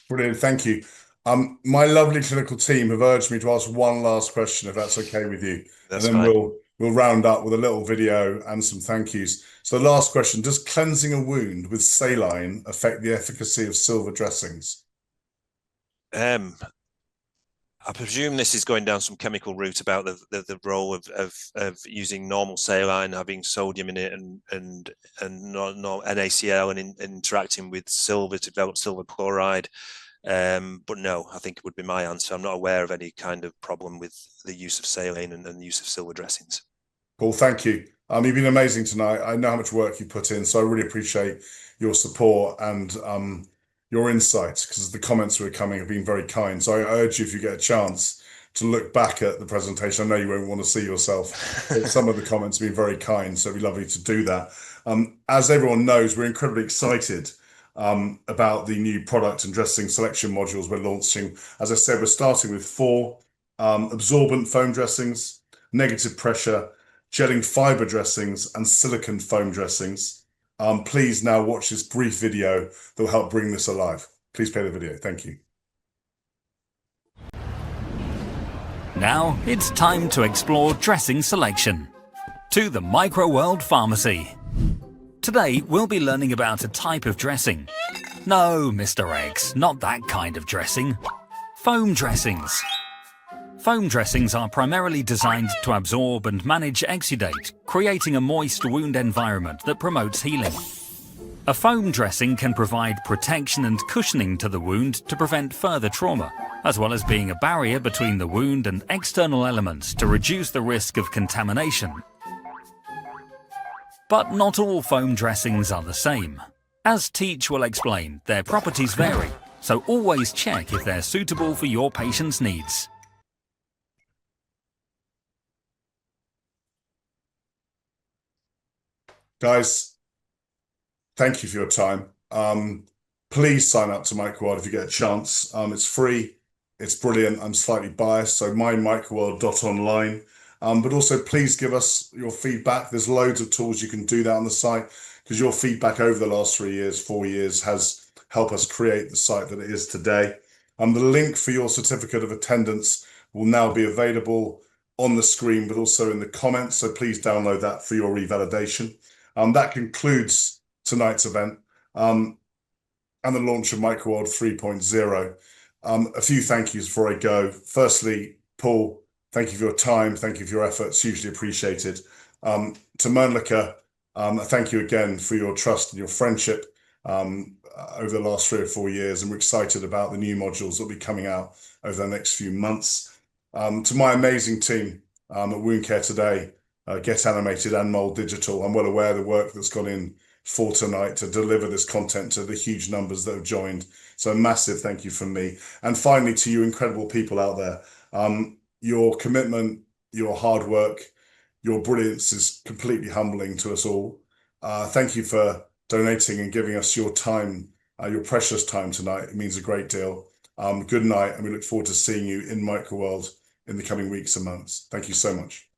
Brilliant, thank you. My lovely clinical team have urged me to ask one last question, if that's okay with you. That's and then fine. we'll round up with a little video and some thank yous. So the last question: does cleansing a wound with saline affect the efficacy of silver dressings? I presume this is going down some chemical route about the role of using normal saline, having sodium in it, and not NaCl, and interacting with silver to develop silver chloride. But no, I think it would be my answer. I'm not aware of any kind of problem with the use of saline and the use of silver dressings. Paul, thank you. You've been amazing tonight. I know how much work you put in, so I really appreciate your support and your insights, because the comments that are coming have been very kind. So I urge you, if you get a chance, to look back at the presentation. I know you won't want to see yourself, but some of the comments have been very kind, so it'd be lovely to do that. As everyone knows, we're incredibly excited about the new product and dressing selection modules we're launching. As I said, we're starting with 4 absorbent foam dressings, negative pressure, gelling fiber dressings, and silicone foam dressings. Please now watch this brief video that will help bring this alive. Please play the video. Thank you. Now it's time to explore dressing selection. To the Microworld Pharmacy. Today we'll be learning about a type of dressing. No, Mr. X, not that kind of dressing. Foam dressings. Foam dressings are primarily designed to absorb and manage exudate, creating a moist wound environment that promotes healing. A foam dressing can provide protection and cushioning to the wound to prevent further trauma, as well as being a barrier between the wound and external elements to reduce the risk of contamination. But not all foam dressings are the same. As Teach will explain, their properties vary, so always check if they're suitable for your patient's needs. Guys, thank you for your time. Please sign up to Microworld if you get a chance. It's free, it's brilliant. I'm slightly biased, so mymicroworld.online. But also, please give us your feedback. There's loads of tools you can do that on the site, because your feedback over the last 3 years, 4 years has helped us create the site that it is today. The link for your certificate of attendance will now be available on the screen, but also in the comments. So please download that for your revalidation. That concludes tonight's event and the launch of Microworld 3.0. A few thank yous before I go. Firstly, Paul, thank you for your time. Thank you for your efforts. Hugely appreciated. To Mölnlycke, thank you again for your trust and your friendship over the last 3 or 4 years. And we're excited about the new modules that will be coming out over the next few months. To my amazing team at Wound Care Today, Get Animated and Mold Digital, I'm well aware of the work that's gone in for tonight to deliver this content to the huge numbers that have joined. So a massive thank you from me. And finally, to you incredible people out there, your commitment, your hard work, your brilliance is completely humbling to us all. Thank you for donating and giving us your time, your precious time tonight. It means a great deal. Good night, and we look forward to seeing you in Microworld in the coming weeks and months. Thank you so much.